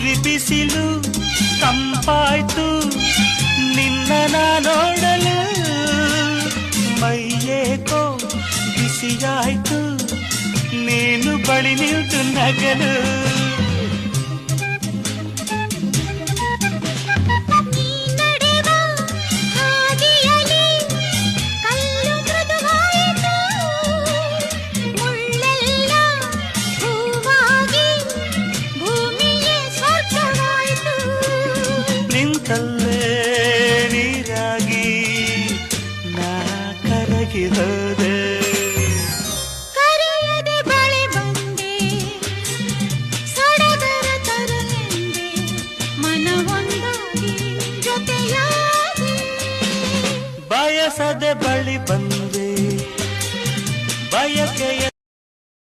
ಉರಿ ಬಿಸಿಲು ತಂಪಾಯ್ತು ನಿನ್ನ ನೋಡಲು ಮೈಯೇಕೋ ಬಿಸಿಯಾಯ್ತು ನೀನು ಬಳಿ ನಿಂತು ನಗಲು ನಿಂತಲ್ಲೇ